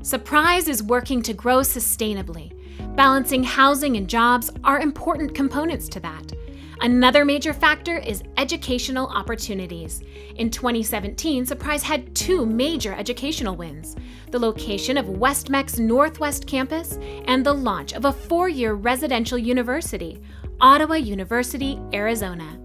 Surprise is working to grow sustainably. Balancing housing and jobs are important components to that. Another major factor is educational opportunities. In 2017, Surprise had two major educational wins: the location of WestMec's Northwest Campus and the launch of a 4-year residential university, Ottawa University, Arizona.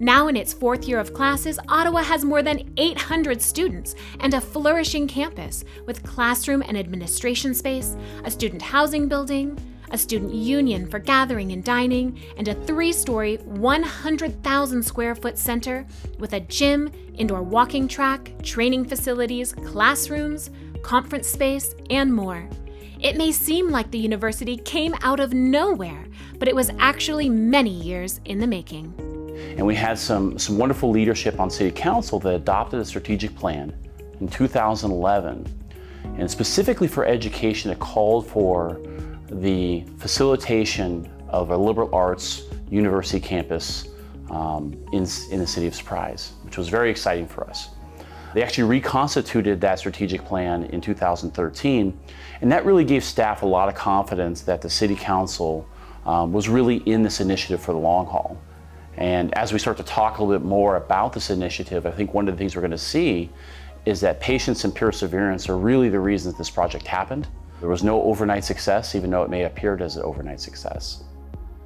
Now in its 4th year of classes, Ottawa has more than 800 students and a flourishing campus with classroom and administration space, a student housing building, a student union for gathering and dining, and a 3-story, 100,000 square foot center with a gym, indoor walking track, training facilities, classrooms, conference space, and more. It may seem like the university came out of nowhere, but it was actually many years in the making. And we had some wonderful leadership on City Council that adopted a strategic plan in 2011. And specifically for education, it called for the facilitation of a liberal arts university campus in the city of Surprise, which was very exciting for us. They actually reconstituted that strategic plan in 2013, and that really gave staff a lot of confidence that the City Council was really in this initiative for the long haul. And as we start to talk a little bit more about this initiative, I think one of the things we're going to see is that patience and perseverance are really the reasons this project happened. There was no overnight success, even though it may have appeared as an overnight success.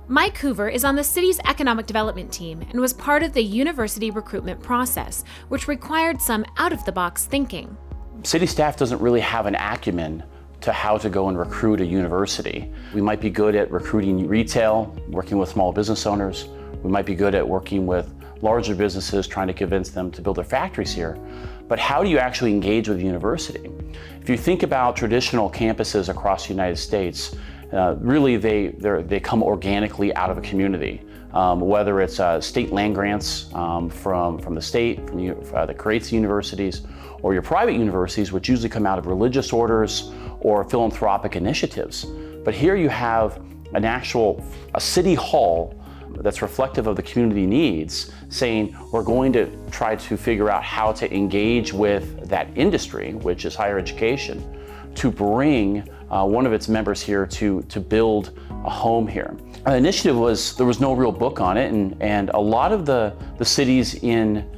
Mike Hoover is on the city's economic development team and was part of the university recruitment process, which required some out-of-the-box thinking. City staff doesn't really have an acumen to how to go and recruit a university. We might be good at recruiting retail, working with small business owners. We might be good at working with larger businesses, trying to convince them to build their factories here. But how do you actually engage with the university? If you think about traditional campuses across the United States, really they come organically out of a community. Whether it's state land grants from the state that creates the universities, or your private universities, which usually come out of religious orders or philanthropic initiatives. But here you have a city hall that's reflective of the community needs, saying we're going to try to figure out how to engage with that industry, which is higher education, to bring one of its members here to build a home here. The initiative there was no real book on it, and a lot of the cities in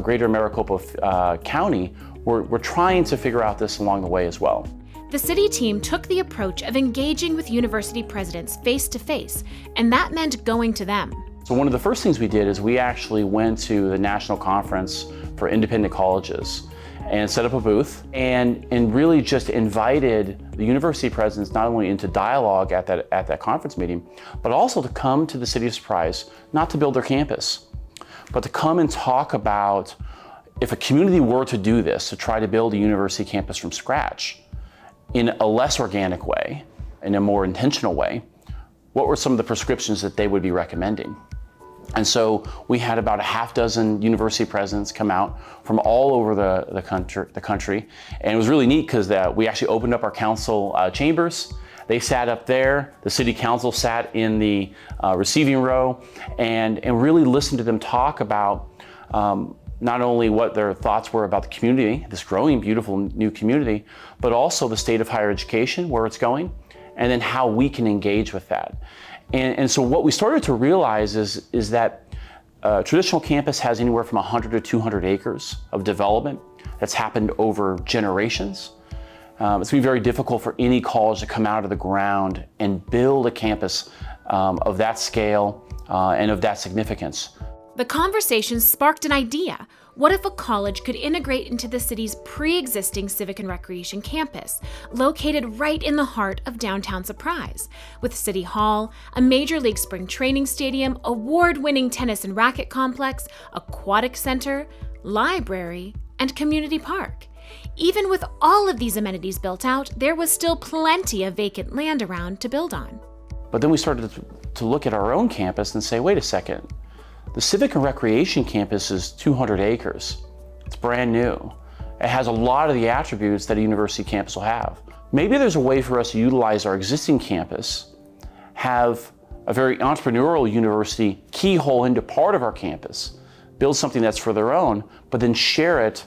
greater Maricopa County were trying to figure out this along the way as well. The city team took the approach of engaging with university presidents face-to-face, and that meant going to them. So one of the first things we did is we actually went to the National Conference for Independent Colleges and set up a booth and really just invited the university presidents not only into dialogue at that conference meeting, but also to come to the city of Surprise, not to build their campus, but to come and talk about if a community were to do this, to try to build a university campus from scratch, in a less organic way, in a more intentional way, what were some of the prescriptions that they would be recommending? And so we had about a half dozen university presidents come out from all over the country. And it was really neat because we actually opened up our council chambers. They sat up there, the city council sat in the receiving row, and really listened to them talk about not only what their thoughts were about the community, this growing, beautiful new community, but also the state of higher education, where it's going, and then how we can engage with that. And so what we started to realize is that a traditional campus has anywhere from 100 to 200 acres of development that's happened over generations. It's going to be very difficult for any college to come out of the ground and build a campus of that scale and of that significance. The conversation sparked an idea. What if a college could integrate into the city's pre-existing civic and recreation campus, located right in the heart of downtown Surprise, with City Hall, a Major League spring training stadium, award-winning tennis and racket complex, aquatic center, library, and community park? Even with all of these amenities built out, there was still plenty of vacant land around to build on. But then we started to look at our own campus and say, wait a second. The Civic and Recreation Campus is 200 acres. It's brand new. It has a lot of the attributes that a university campus will have. Maybe there's a way for us to utilize our existing campus, have a very entrepreneurial university keyhole into part of our campus, build something that's for their own, but then share it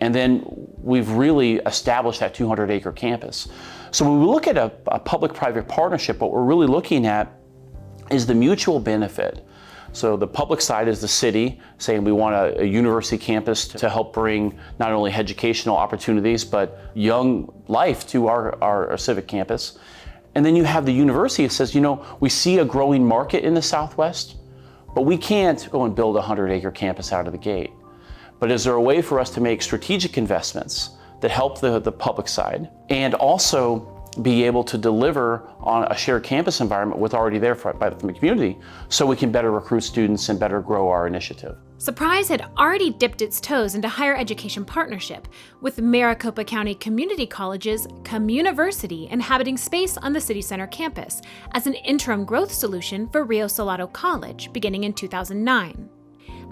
And then we've really established that 200-acre campus. So when we look at a public-private partnership, what we're really looking at is the mutual benefit. So the public side is the city saying we want a university campus to help bring not only educational opportunities, but young life to our civic campus. And then you have the university that says, we see a growing market in the Southwest, but we can't go and build a 100-acre campus out of the gate. But is there a way for us to make strategic investments that help the public side and also be able to deliver on a shared campus environment with already there from the community so we can better recruit students and better grow our initiative? Surprise had already dipped its toes into higher education partnership with Maricopa County Community College's Communiversity inhabiting space on the City Center campus as an interim growth solution for Rio Salado College beginning in 2009.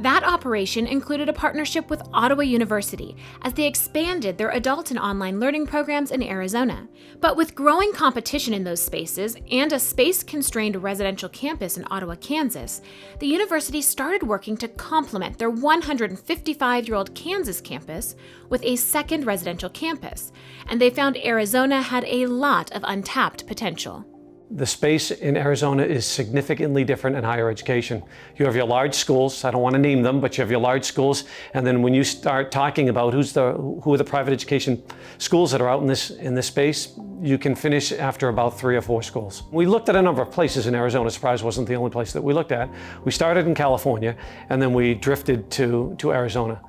That operation included a partnership with Ottawa University as they expanded their adult and online learning programs in Arizona. But with growing competition in those spaces and a space-constrained residential campus in Ottawa, Kansas, the university started working to complement their 155-year-old Kansas campus with a second residential campus, and they found Arizona had a lot of untapped potential. The space in Arizona is significantly different in higher education. You have your large schools, I don't want to name them, but you have your large schools, and then when you start talking about who are the private education schools that are out in this space, you can finish after about 3 or 4 schools. We looked at a number of places in Arizona. Surprise wasn't the only place that we looked at. We started in California, and then we drifted to Arizona.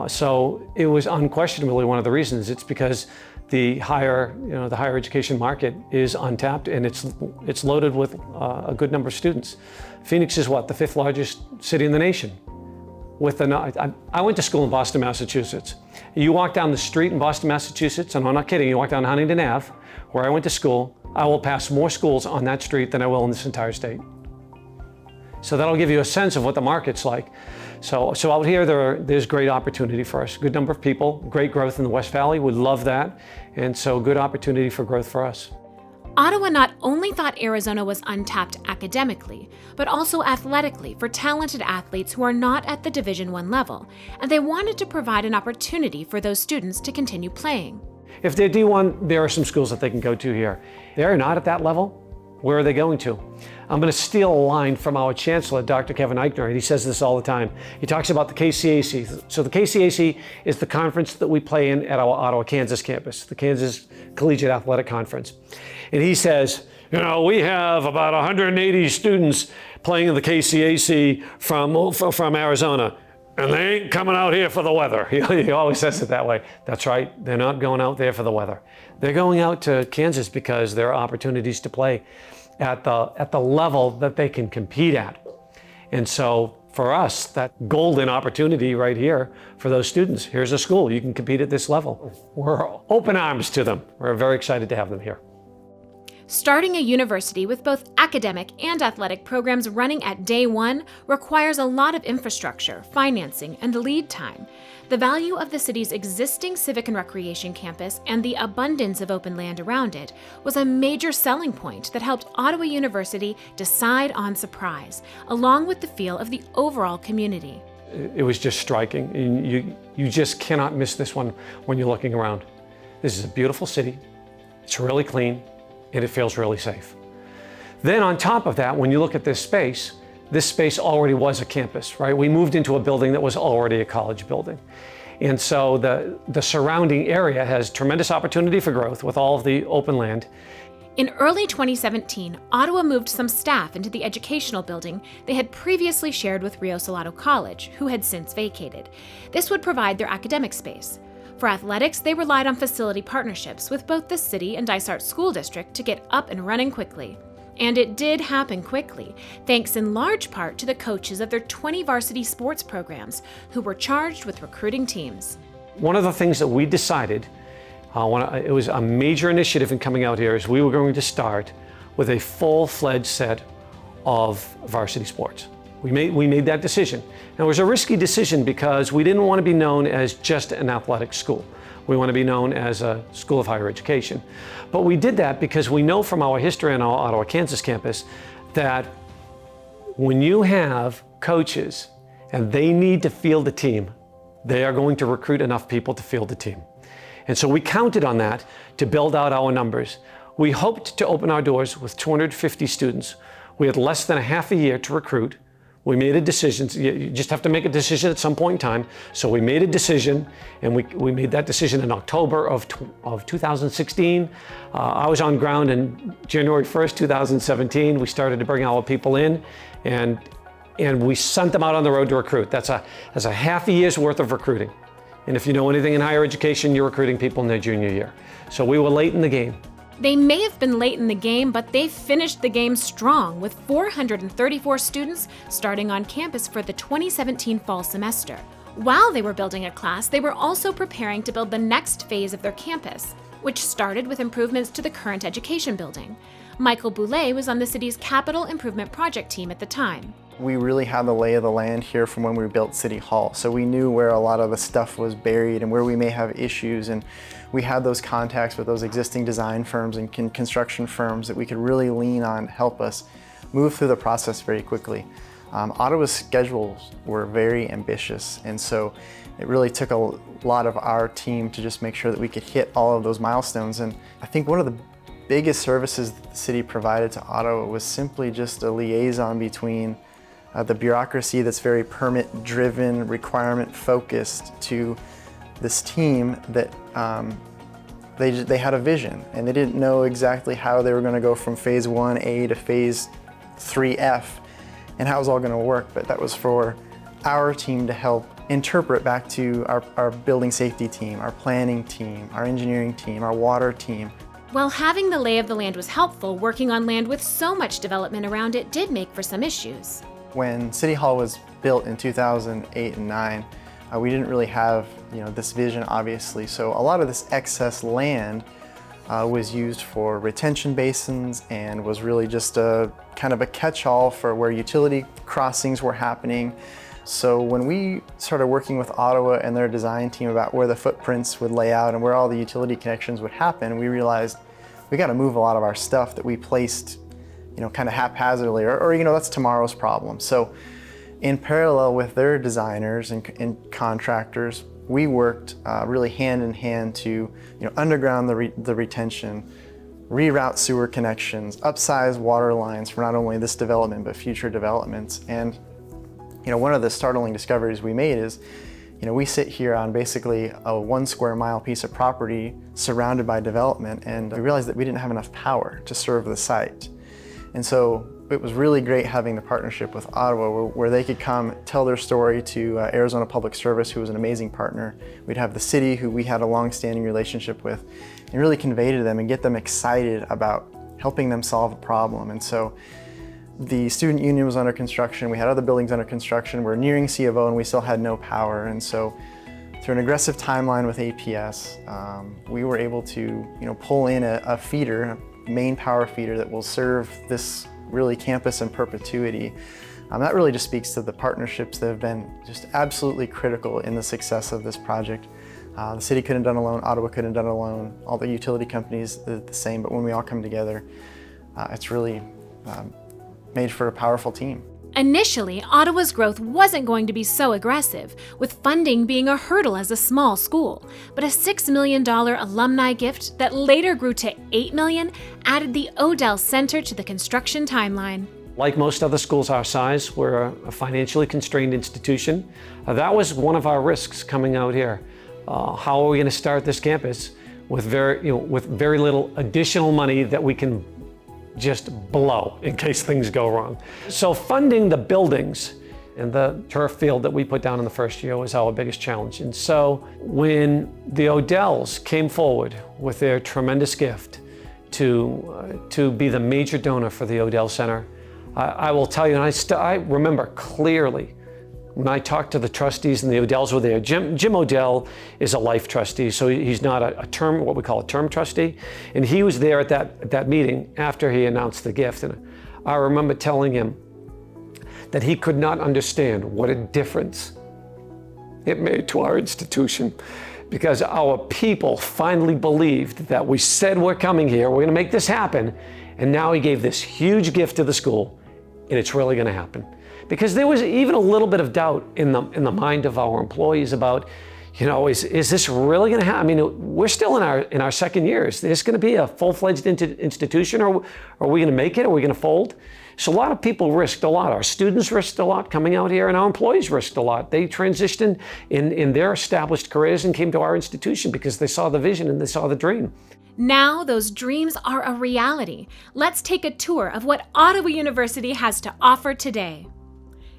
So it was unquestionably one of the reasons. It's because the higher education market is untapped, and it's loaded with a good number of students. Phoenix is what, the 5th largest city in the nation. I went to school in Boston, Massachusetts. You walk down the street in Boston, Massachusetts, and I'm not kidding, you walk down Huntington Ave, where I went to school, I will pass more schools on that street than I will in this entire state. So that'll give you a sense of what the market's like. So out here, there's great opportunity for us. Good number of people, great growth in the West Valley, would love that. And so good opportunity for growth for us. Ottawa not only thought Arizona was untapped academically, but also athletically for talented athletes who are not at the Division I level, and they wanted to provide an opportunity for those students to continue playing. If they're D1, there are some schools that they can go to here. They're not at that level. Where are they going to? I'm going to steal a line from our chancellor, Dr. Kevin Eichner, and he says this all the time. He talks about the KCAC. So the KCAC is the conference that we play in at our Ottawa, Kansas campus, the Kansas Collegiate Athletic Conference. And he says, we have about 180 students playing in the KCAC from Arizona, and they ain't coming out here for the weather. He always says it that way. That's right, they're not going out there for the weather. They're going out to Kansas because there are opportunities to play at the level that they can compete at. And so for us, that golden opportunity right here for those students, here's a school, you can compete at this level. We're open arms to them. We're very excited to have them here. Starting a university with both academic and athletic programs running at day one requires a lot of infrastructure, financing, and lead time. The value of the city's existing civic and recreation campus and the abundance of open land around it was a major selling point that helped Ottawa University decide on Surprise, along with the feel of the overall community. It was just striking. You just cannot miss this one when you're looking around. This is a beautiful city. It's really clean, and it feels really safe. Then on top of that, when you look at this space already was a campus, right? We moved into a building that was already a college building. And so the surrounding area has tremendous opportunity for growth with all of the open land. In early 2017, Ottawa moved some staff into the educational building they had previously shared with Rio Salado College, who had since vacated. This would provide their academic space. For athletics, they relied on facility partnerships with both the city and Dysart School District to get up and running quickly. And it did happen quickly, thanks in large part to the coaches of their 20 varsity sports programs who were charged with recruiting teams. One of the things that we decided, it was a major initiative in coming out here, is we were going to start with a full-fledged set of varsity sports. We made that decision. Now, it was a risky decision because we didn't want to be known as just an athletic school. We want to be known as a school of higher education. But we did that because we know from our history on our Ottawa, Kansas campus that when you have coaches and they need to field a team, they are going to recruit enough people to field the team. And so we counted on that to build out our numbers. We hoped to open our doors with 250 students. We had less than a half a year to recruit. We made a decision. You just have to make a decision at some point in time. So we made a decision, and we made that decision in October of 2016. I was on ground in January 1st, 2017. We started to bring our people in, and we sent them out on the road to recruit. That's a half a year's worth of recruiting. And if you know anything in higher education, you're recruiting people in their junior year. So we were late in the game. They may have been late in the game, but they finished the game strong with 434 students starting on campus for the 2017 fall semester. While they were building a class, they were also preparing to build the next phase of their campus, which started with improvements to the current education building. Michael Boulay was on the city's capital improvement project team at the time. We really had the lay of the land here from when we built City Hall, so we knew where a lot of the stuff was buried and where we may have issues, and we had those contacts with those existing design firms and construction firms that we could really lean on to help us move through the process very quickly. Ottawa's schedules were very ambitious, and so it really took a lot of our team to just make sure that we could hit all of those milestones. And I think one of the biggest services that the city provided to Ottawa was simply just a liaison between the bureaucracy that's very permit-driven, requirement-focused, to this team that they had a vision, and they didn't know exactly how they were going to go from phase 1A to phase 3F and how it was all going to work, but that was for our team to help interpret back to our building safety team, our planning team, our engineering team, our water team. While having the lay of the land was helpful, working on land with so much development around it did make for some issues. When City Hall was built in 2008 and 9, we didn't really have this vision, obviously, so a lot of this excess land was used for retention basins and was really just a kind of a catch-all for where utility crossings were happening. So when we started working with Ottawa and their design team about where the footprints would lay out and where all the utility connections would happen, we realized we got to move a lot of our stuff that we placed kind of haphazardly, or that's tomorrow's problem. So in parallel with their designers and contractors, we worked really hand in hand to underground the retention, reroute sewer connections, upsize water lines for not only this development but future developments. And one of the startling discoveries we made is we sit here on basically a 1 square mile piece of property surrounded by development, and we realized that we didn't have enough power to serve the site. And so it was really great having the partnership with Ottawa where they could come tell their story to Arizona Public Service, who was an amazing partner. We'd have the city, who we had a long-standing relationship with, and really convey to them and get them excited about helping them solve a problem. And so the student union was under construction. We had other buildings under construction. We're nearing C of O and we still had no power. And so through an aggressive timeline with APS, we were able to pull in a feeder, a main power feeder that will serve this really campus in perpetuity. That really just speaks to the partnerships that have been just absolutely critical in the success of this project. The city couldn't have done alone, Ottawa couldn't have done alone, all the utility companies did the same, but when we all come together, it's really made for a powerful team. Initially, Ottawa's growth wasn't going to be so aggressive, with funding being a hurdle as a small school. But a $6 million alumni gift that later grew to $8 million added the Odell Center to the construction timeline. Like most other schools our size, we're a financially constrained institution. That was one of our risks coming out here. How are we going to start this campus with very little additional money that we can just blow in case things go wrong? So funding the buildings and the turf field that we put down in the first year was our biggest challenge. And so when the Odells came forward with their tremendous gift to be the major donor for the Odell Center, I will tell you, and I remember clearly when I talked to the trustees and the Odells were there. Jim Odell is a life trustee, so he's not what we call a term trustee. And he was there at that meeting after he announced the gift. And I remember telling him that he could not understand what a difference it made to our institution, because our people finally believed that we said we're coming here, we're going to make this happen. And now he gave this huge gift to the school, and it's really going to happen. because there was even a little bit of doubt in the mind of our employees about, is this really going to happen? I mean, we're still in our second year. Is this going to be a full-fledged institution, or are we going to make it? Are we going to fold? So a lot of people risked a lot. Our students risked a lot coming out here, and our employees risked a lot. They transitioned in their established careers and came to our institution because they saw the vision and they saw the dream. Now those dreams are a reality. Let's take a tour of what Ottawa University has to offer today.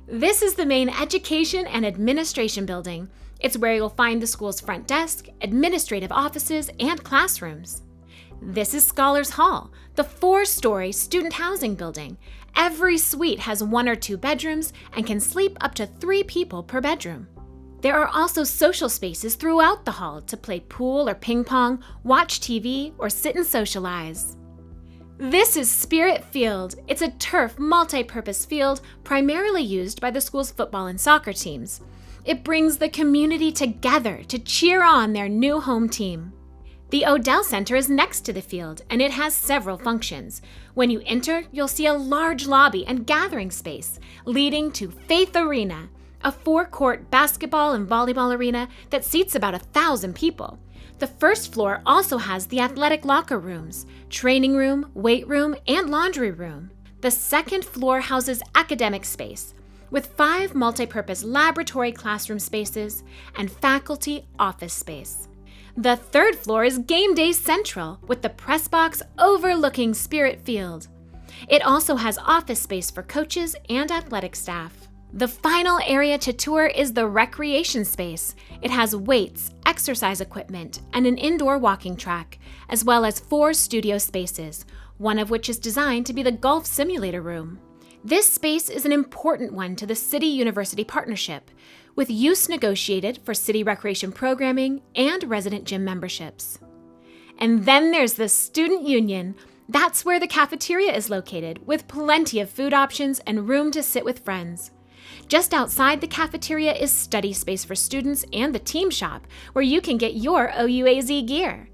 This is the main education and administration building. It's where you'll find the school's front desk, administrative offices, and classrooms. This is Scholars Hall, the 4-story student housing building. Every suite has 1 or 2 bedrooms and can sleep up to 3 people per bedroom. There are also social spaces throughout the hall to play pool or ping pong, watch TV, or sit and socialize. This is Spirit Field. It's a turf multi-purpose field primarily used by the school's football and soccer teams. It brings the community together to cheer on their new home team. The Odell Center is next to the field, and it has several functions. When you enter, you'll see a large lobby and gathering space, leading to Faith Arena, a 4-court basketball and volleyball arena that seats about 1,000 people. The first floor also has the athletic locker rooms, training room, weight room, and laundry room. The second floor houses academic space, with 5 multi-purpose laboratory classroom spaces and faculty office space. The third floor is Game Day Central, with the press box overlooking Spirit Field. It also has office space for coaches and athletic staff. The final area to tour is the recreation space. It has weights, exercise equipment, and an indoor walking track, as well as 4 studio spaces, one of which is designed to be the golf simulator room. This space is an important one to the City-University partnership, with use negotiated for city recreation programming and resident gym memberships. And then there's the Student Union. That's where the cafeteria is located, with plenty of food options and room to sit with friends. Just outside the cafeteria is study space for students and the team shop, where you can get your OUAZ gear.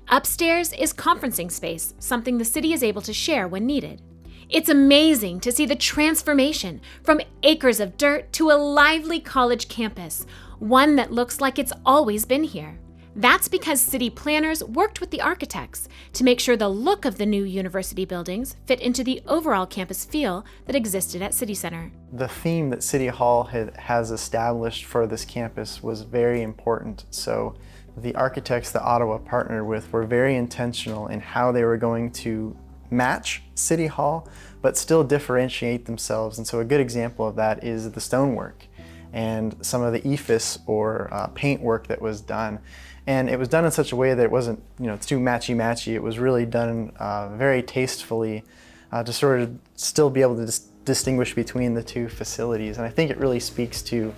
Upstairs is conferencing space, something the city is able to share when needed. It's amazing to see the transformation from acres of dirt to a lively college campus, one that looks like it's always been here. That's because city planners worked with the architects to make sure the look of the new university buildings fit into the overall campus feel that existed at City Center. The theme that City Hall has established for this campus was very important. So the architects that Ottawa partnered with were very intentional in how they were going to match City Hall, but still differentiate themselves. And so a good example of that is the stonework and some of the ephes or paint work that was done. And it was done in such a way that it wasn't, too matchy-matchy. It was really done very tastefully to sort of still be able to distinguish between the 2 facilities. And I think it really speaks to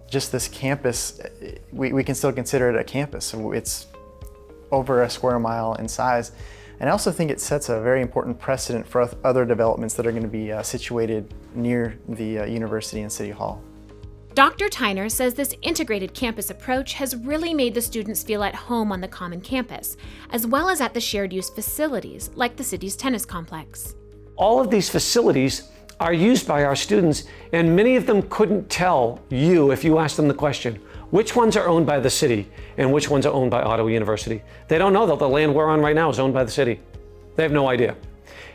just this campus. We can still consider it a campus. So it's over a square mile in size. And I also think it sets a very important precedent for other developments that are going to be situated near the university and City Hall. Dr. Tyner says this integrated campus approach has really made the students feel at home on the common campus, as well as at the shared use facilities, like the city's tennis complex. All of these facilities are used by our students, and many of them couldn't tell you if you asked them the question, which ones are owned by the city and which ones are owned by Ottawa University. They don't know that the land we're on right now is owned by the city. They have no idea.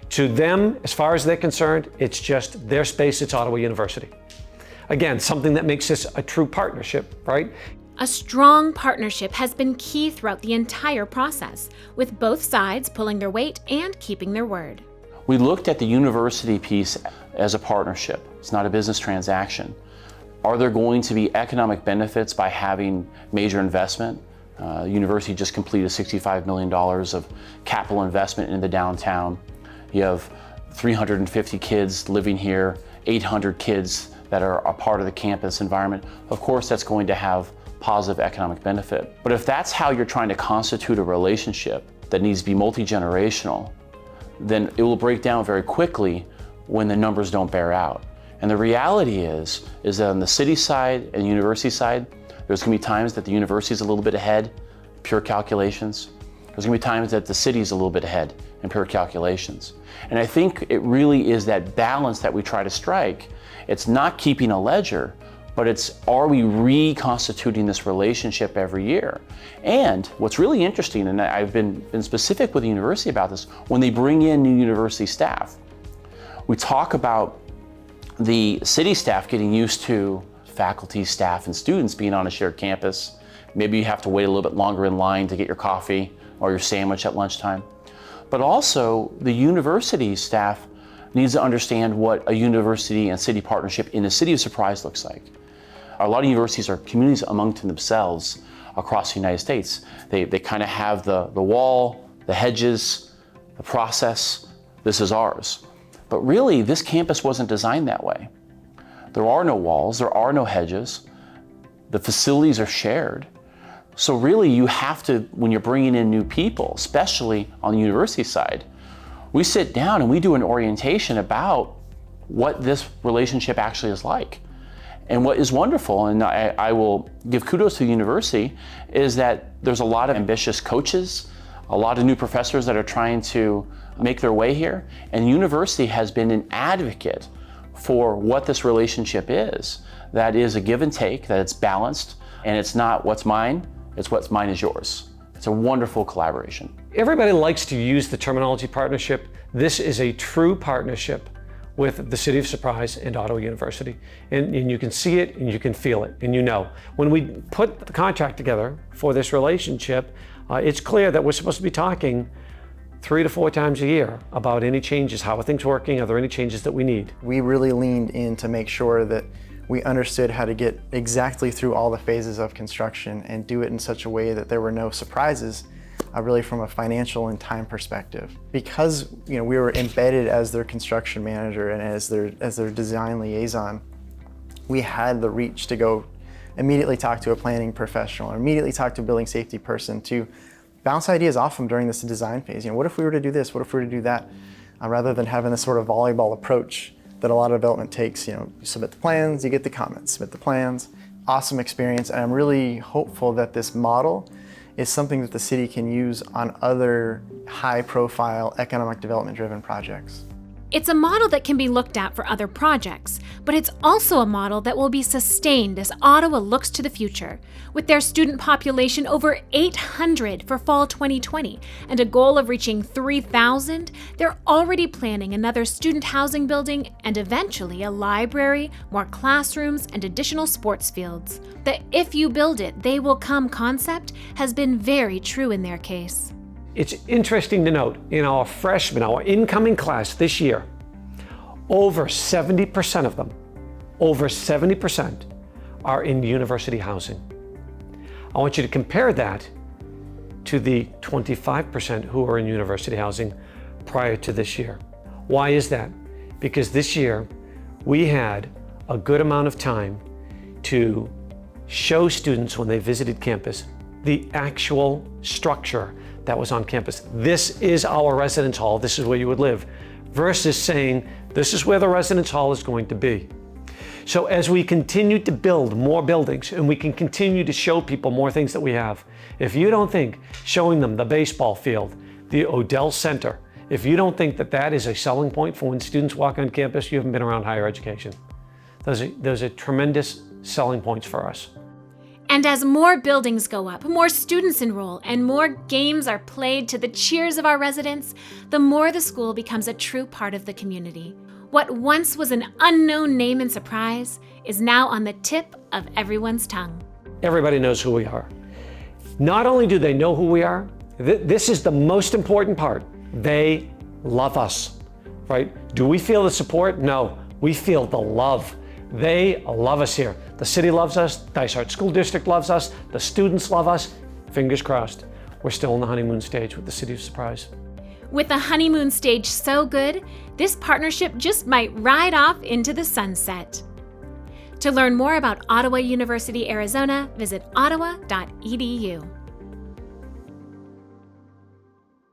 To them, as far as they're concerned, it's just their space, it's Ottawa University. Again, something that makes this a true partnership, right? A strong partnership has been key throughout the entire process, with both sides pulling their weight and keeping their word. We looked at the university piece as a partnership. It's not a business transaction. Are there going to be economic benefits by having major investment? The university just completed $65 million of capital investment into downtown. You have 350 kids living here, 800 kids that are a part of the campus environment. Of course, that's going to have positive economic benefit. But if that's how you're trying to constitute a relationship that needs to be multi-generational, then it will break down very quickly when the numbers don't bear out. And the reality is that on the city side and university side, there's gonna be times that the university is a little bit ahead, pure calculations. There's gonna be times that the city is a little bit ahead in pure calculations. And I think it really is that balance that we try to strike It's not keeping a ledger, but it's, are we reconstituting this relationship every year? And what's really interesting, and I've been specific with the university about this, when they bring in new university staff, we talk about the city staff getting used to faculty, staff, and students being on a shared campus. Maybe you have to wait a little bit longer in line to get your coffee or your sandwich at lunchtime. But also, the university staff needs to understand what a university and city partnership in a city of Surprise looks like. A lot of universities are communities among themselves across the United States. They kind of have the wall, the hedges, the process. This is ours. But really, this campus wasn't designed that way. There are no walls, there are no hedges. The facilities are shared. So really, you have to, when you're bringing in new people, especially on the university side, we sit down and we do an orientation about what this relationship actually is like. And what is wonderful, and I will give kudos to the university, is that there's a lot of ambitious coaches, a lot of new professors that are trying to make their way here, and the university has been an advocate for what this relationship is. That is a give and take, that it's balanced, and it's not what's mine, it's what's mine is yours. It's a wonderful collaboration. Everybody likes to use the terminology partnership. This is a true partnership with the City of Surprise and Ottawa University. And you can see it and you can feel it, and you know. When we put the contract together for this relationship, it's clear that we're supposed to be talking 3 to 4 times a year about any changes. How are things working? Are there any changes that we need? We really leaned in to make sure that we understood how to get exactly through all the phases of construction and do it in such a way that there were no surprises, really from a financial and time perspective. Because we were embedded as their construction manager and as their design liaison, we had the reach to go immediately talk to a planning professional or immediately talk to a building safety person to bounce ideas off them during this design phase. What if we were to do this? What if we were to do that? Rather than having this sort of volleyball approach that a lot of development takes. You submit the plans, you get the comments, submit the plans. Awesome experience, and I'm really hopeful that this model is something that the city can use on other high-profile economic development-driven projects. It's a model that can be looked at for other projects, but it's also a model that will be sustained as Ottawa looks to the future. With their student population over 800 for fall 2020 and a goal of reaching 3,000, they're already planning another student housing building and eventually a library, more classrooms, and additional sports fields. The "if you build it, they will come" concept has been very true in their case. It's interesting to note, in our freshmen, our incoming class this year, over 70% of them, over 70% are in university housing. I want you to compare that to the 25% who are in university housing prior to this year. Why is that? Because this year we had a good amount of time to show students when they visited campus the actual structure that was on campus. This is our residence hall, this is where you would live, versus saying, this is where the residence hall is going to be. So as we continue to build more buildings and we can continue to show people more things that we have, if you don't think showing them the baseball field, the Odell Center, if you don't think that that is a selling point for when students walk on campus, you haven't been around higher education. Those are tremendous selling points for us. And as more buildings go up, more students enroll, and more games are played to the cheers of our residents, the more the school becomes a true part of the community. What once was an unknown name in Surprise is now on the tip of everyone's tongue. Everybody knows who we are. Not only do they know who we are, this is the most important part. They love us, right? Do we feel the support? No, we feel the love. They love us here. The city loves us, Dysart School District loves us, the students love us. Fingers crossed, we're still in the honeymoon stage with the City of Surprise. With the honeymoon stage so good, this partnership just might ride off into the sunset. To learn more about Ottawa University, Arizona, visit ottawa.edu.